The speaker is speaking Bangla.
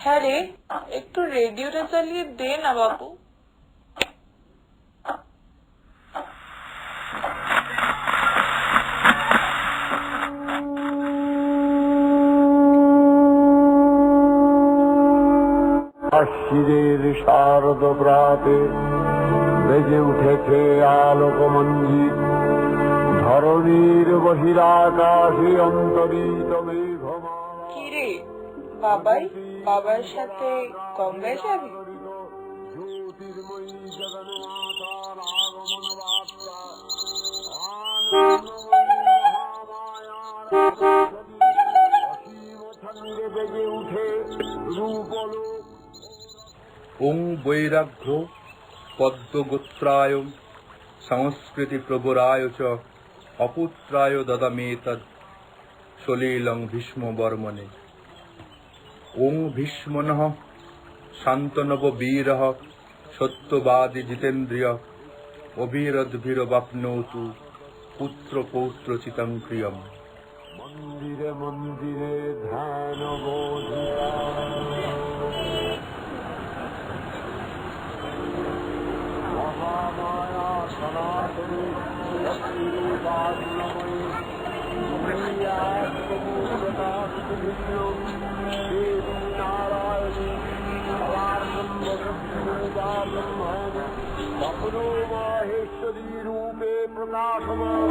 হ্যাঁ রে, একটু রেডিওটা চালিয়ে দে না বাবু। আশ্বিরের শারদ প্রাতে বেজে উঠেছে আলোকমঞ্জিত, ধরণীর বহিরাকাশে অন্তরিত মেঘমালা। কি রে বাবাই, বাবার সাথে গঙ্গায় যাবি? জ্যোতির্ময়ী জগন্মাতার আগমন বার্তা, অসীম ছন্দে বেজে উঠে রূপলোক। ওং বৈরাগ্য পদ্মগোত্রায় সংস্কৃতি প্রবরায় চ অপুত্রায় দদামেতদ সলিলং ভীষ্ম বর্মণে। ওং ভীষ্মনঃ শান্তনব বীরঃ সত্যবাদী জিতেন্দ্রিয় অভিরদ্ভিরবাপ্নোতু পুত্র পৌত্র চিতং প্রিয়ম। মন্দিরে মন্দিরে ধ্যান বোধিকা, মহামায়া সনাতনী লক্ষ্মীবাগ্নময়ী, দেবী নারায়ণী ব্রহ্মাণী তখনো মাহেশ্বরী রূপে প্রকাশমান।